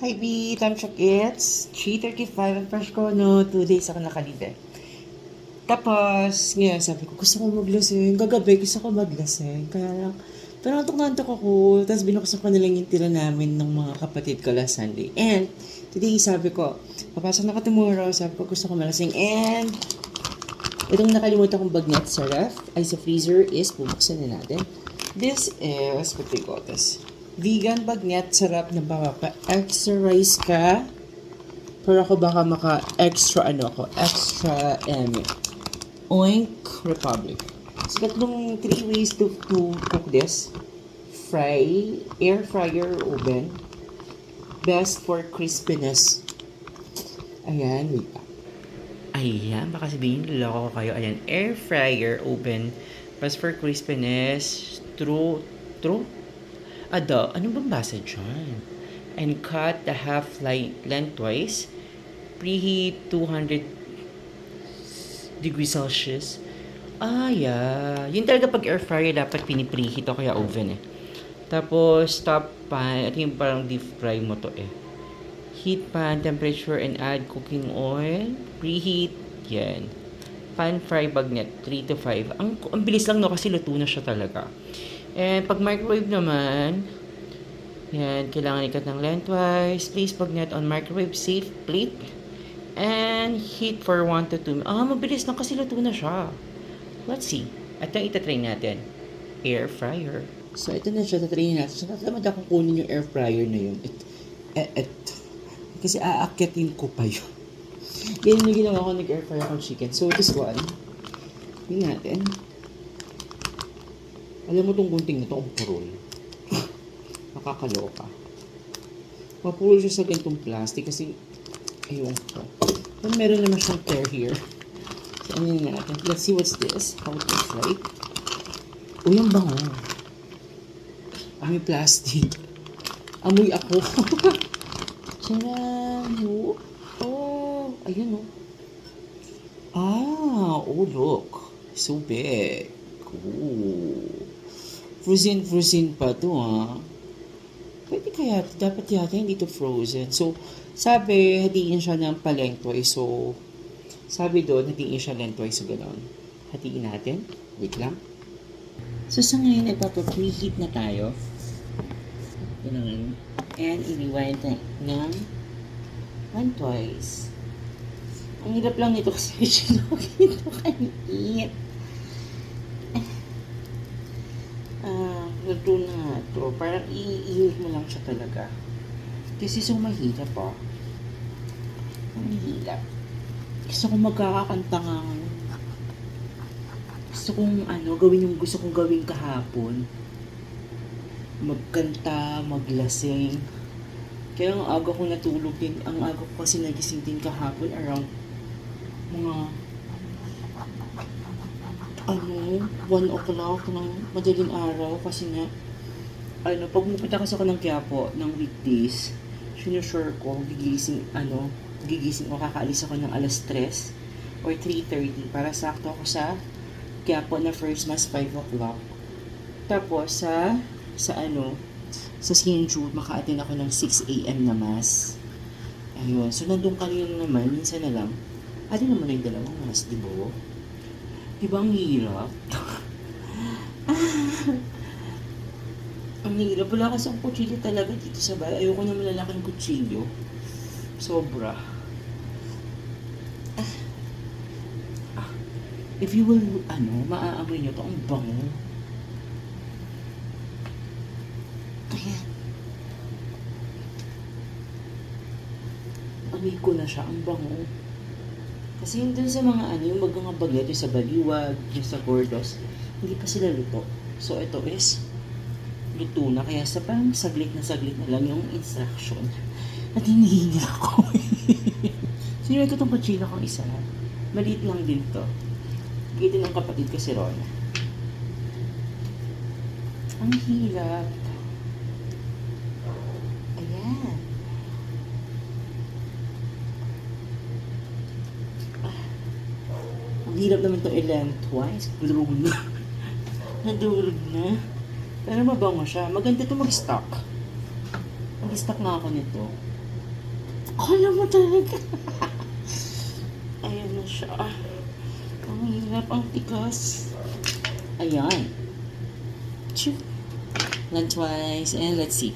Hi B, time check it's 3:35 ang fresh ko, no? 2 days ako nakalive. Tapos, ngayon sabi ko, gusto ko maglasing. Gagabi, gusto ko maglasing. Kaya lang, pero nantok ako. Tapos binuksan ko na lang yung tira namin ng mga kapatid ko last Sunday. And, today sabi ko, papasok na ka tomorrow. Sabi ko, gusto ko malasing. And, itong nakalimutan kong bagnet sa ref, ay sa freezer is bubuksan na natin. This is, what they call this? Vegan bagnet, sarap na baka pa-extra rice ka. Pero ako baka extra Oink Republic. So, tatlong 3 ways to cook this. Fry, air fryer, oven. Best for crispiness. Ayan, wait. Ayan, baka sabihin, loko ko kayo. Ayan, air fryer, oven. Best for crispiness. True. Ano bang basa dyan? And cut the half lengthwise. Preheat 200 degrees Celsius. Yeah. Yun talaga pag air fryer, dapat pinipreheat o kaya oven eh. Tapos, top pan. Ito yung parang deep fry mo to eh. Heat pan temperature and add cooking oil. Preheat. Yan. Pan fry bagnet, 3 to 5. Ang bilis lang no kasi luto na siya talaga. And pag microwave naman, yan, kailangan ikat ng lengthwise. Place bagnet on microwave safe plate. And heat for 1 to 2 minutes. Mabilis lang kasi luto na siya. Let's see. Ito ang itatry natin. Air fryer. So, ito na siya. Tatry natin. So, natamad akong kunin yung air fryer na yun. Kasi aakyatin ko pa yun. Ganyan yung ginawa ko nag-air fryer akong chicken. So, this one. Tingnan natin. Alam mo tong gunting na to, ang purol. Nakakaloka. Mapurol siya sa ganitong plastic kasi ayun ko. Then, meron naman siyang care here. So, ano yun natin? Let's see what's this. How it looks like. Uy, ang bango. May plastic. Amoy ako. Charan! Oh, ayun oh. Look. So big. Ooh. Frozen pa to, Pwede kaya, dapat yata hindi to frozen. So, sabi, hatiin siya ng pa-lengthwise. So, sabi doon, hatiin siya lengthwise. So, gano'n. Hatiin natin. Wait lang. So, sa ngayon, nagpapa-preheat na tayo. Gano'n. And, i-rewind ng lengthwise. Ang hirap lang nito kasi sinugin ito kanit. Luto na nga ito. Parang i-heat mo lang siya talaga. This is so mahirap Ang hirap. Gusto kong magkakakanta nga. Gusto kong gawin yung gusto kong gawin kahapon. Magkanta, maglasing. Kaya ang aga ko natulog din. Ang aga ko kasi nagising din kahapon around mga 1 o'clock ng madaling araw kasi nga pag pupunta kasi ako ng Quiapo ng weekdays, sinusure ko gigising ako, kakaalis ako ng alas 3 or 3:30 para sakto ako sa Quiapo na first mass 5 o'clock. Tapos sa St. Jude maka-attend ako ng 6 a.m. na mass. Ayun, so nandun kanina naman, minsan na lang naman na yung dalawang mass, di ba? Diba ang hirap? Ang hirap. Wala kasi ang kutsilyo talaga dito sa bahay. Ayoko na malalaking kutsilyo. Sobra. If you will, maaamoy nyo to. Ang bango. Ayan. Amoy ko na siya. Ang bango. Kasi yun dun sa mga yung mga bagnet, yung sa Baliwag, yung sa Gordos, hindi pa sila luto. So, ito is luto na. Kaya sa parang saglit na lang yung instruction. At hinihingi ako. Sinunod ko itong pachila kong isa. Maliit lang din to. Bigay din ng kapatid ko si Rona. Ang hirap. Ayan. Ang hirap naman ito lengthwise. Nadurog na. Pero mabango siya. Maganda ito mag-stock. Mag-stock nga ako nito. Kala mo talaga. Ayan na siya. Ang hirap, ang tigas. Ayan. Choo. Lengthwise. And let's see.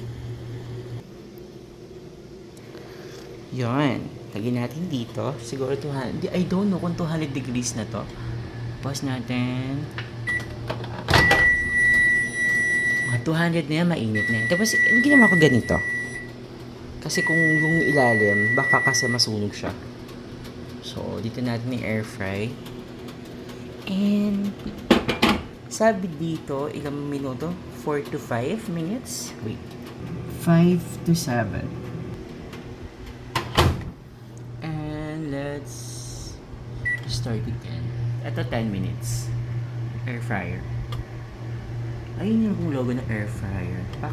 Yan. Lagyan natin dito. Siguro 200. I don't know kung 200 degrees na to. Pause natin. Mga 200 na yan, mainit na yan. Tapos, hindi naman ako ganito. Kasi kung yung ilalim, baka kasi masunog siya. So, dito natin i-air fry. And, sabi dito, ilang minuto? 4 to 5 minutes? Wait. 5 to 7. And, let's start again. Ito, 10 minutes. Air fryer. Ayun yung logo ng air fryer. Pak.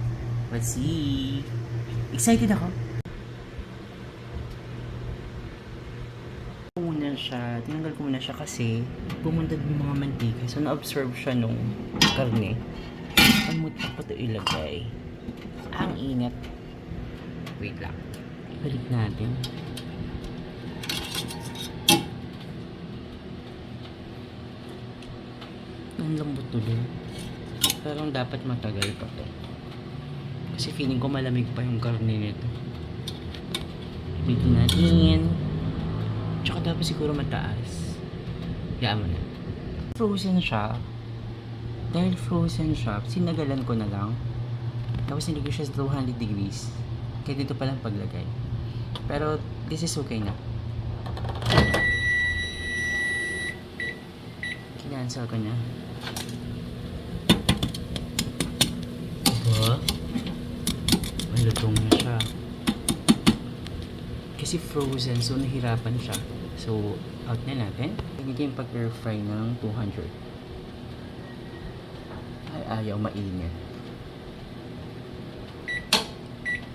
Let's see. Excited ako. Tinanggal ko muna siya kasi bumundad yung mga mantika. So, na-absorb siya nung karne. Pamutak pa ito ilagay. Ang ingat. Wait lang. Balik natin. Ang lambot tuloy. Parang dapat matagal pa to. Kasi feeling ko malamig pa yung karne nito. Dito natin. Tsaka dapat siguro mataas. Yaan mo na. Frozen siya. Dahil frozen siya, sinagalan ko na lang. Tapos hindi ko siya sa 200 degrees. Kaya dito palang paglagay. Pero this is okay na. Kinansel ko na. Diba? Malutong na siya. Kasi frozen, so nahirapan siya. So, out na natin. Ganito yung pag-air fry ng 200. Ay, ayaw mainit.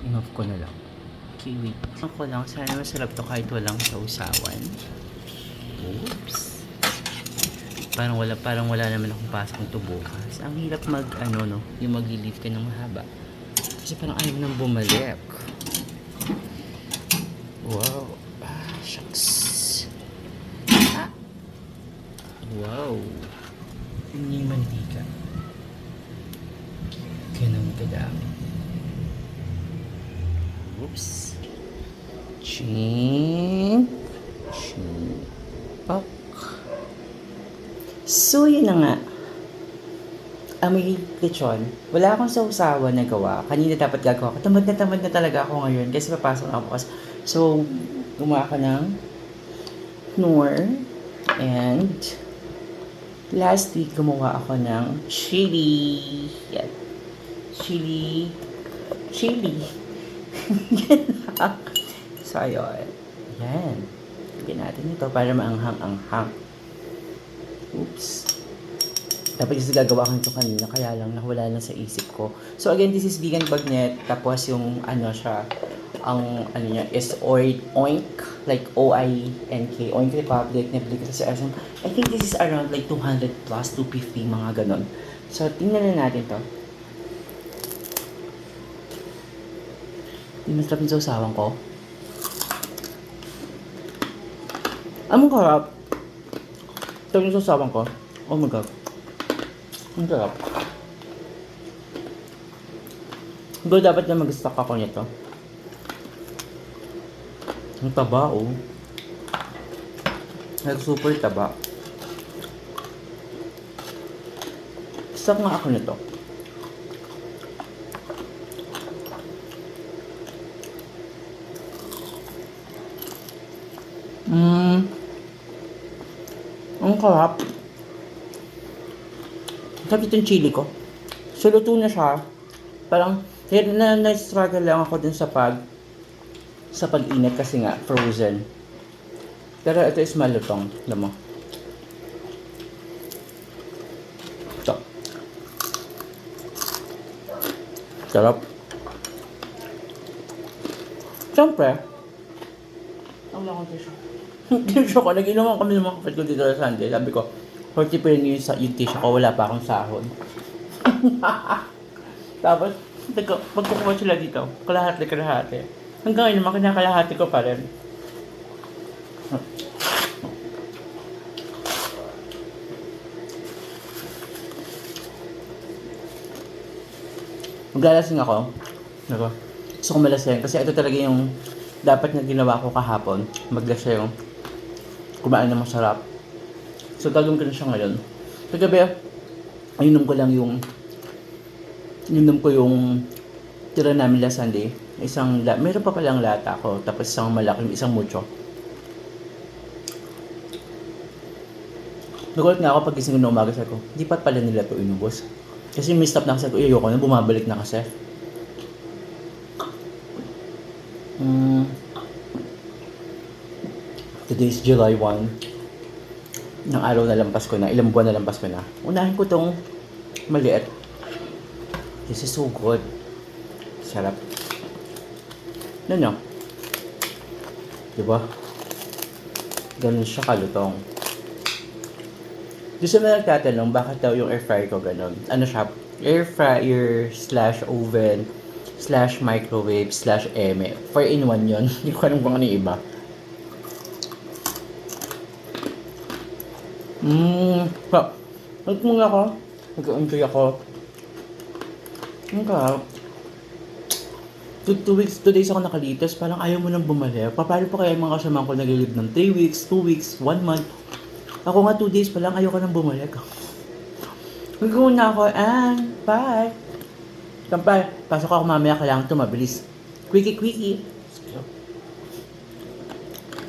Enough ko na lang. Okay, wait. Ako lang, sana masarap to kahit walang sausawan. Oops. Parang wala naman akong pasok nito bukas. Ang hirap yung mag-leave ka ng mahaba. Kasi parang ayaw nang bumalik. Wow. Shucks. Wow. Hindi yung mantika. Ganun kadami. Oops. Ching. Ching. Pak. So, yun na nga. Amoy lechon. Wala akong sausawan na gawa. Kanina dapat gagawa ko. Tamad na talaga ako ngayon kasi papasok na ako bukas. So, gumawa ka ng Knorr. And, last week, gumawa ako ng chili. Yan. Chili. Yan lang. So, ayun. Yan. Lagyan natin ito para maanghang-anghang. Oops. Dapat kasi gagawa ko nito kanina, kaya lang nawala lang sa isip ko. So again, this is vegan bagnet. Tapos yung siya, ang niya is Oink, like O-I-N-K, Oink Republic, nabili ko sa SM. I think this is around like 200 plus, 250, mga ganon. So tingnan na natin to. Hindi masarap yung sausawan ko. Ang sarap. Ito yung sausawan ko. Oh my god. Ang sarap. Siguro dapat na mag-stock ako nito. Ang taba, oh. Like, super taba. Stock nga ako nito. Ang sarap. Tapos itong chili ko. So, luto na siya. Parang, na-struggle lang ako dun sa pag-init kasi nga, frozen. Pero ito is malutong. Alam mo. Ito. Sarap. Siyempre, ang lang akong tissue. Tissue ko, nag-inuman kami ng mga kapatid ko dito sa Sunday. Sabi ko, 40 pa rin yung tissue ko, wala pa akong sahod. Tapos, pagkukuha sila dito, kalahati. Hanggang ngayon naman, kinakalahati ko pa rin. Maglalasing ako. Ako. Gusto ko malasing kasi ito talaga yung dapat na ginawa ko kahapon. Maglasing. Kumain ng masarap. So gagawin ko na siya ngayon. Kagabi, inom ko yung tira namin last Sunday. Meron pa palang lata ko. Tapos isang malaking, isang mucho. Nagulat nga ako pag gising ko na umaga, sabi ko, di pa pala nila to inubos. Kasi may stop na kasi ko, ayoko na, bumabalik na kasi. Today is July 1. Nang araw na lampas ko na, ilang buwan na lampas ko na. Unahin ko tong maliit. This is so good. Sarap. Ano nyo? Diba? Ganun siya kalutong. Gusto mo nagtatanong, bakit daw yung air fryer ko ganun? Ano siya? Air fryer / oven / microwave / eme. 4-in-1 yun. Hindi ko alam kung ano yung iba. Nag muna ako. Nag-enjoy ako. Naka. 2 days ako nakalitas. Parang ayaw mo nang bumalik. Paano pa kaya yung mga kasama ko nag-live ng 3 weeks, 2 weeks, 1 month? Ako nga 2 days pa lang, ayaw ka nang bumalik. Nag-go na ako, and bye. Kampay, pasok ako mamaya, kailangan ito mabilis. Quickie.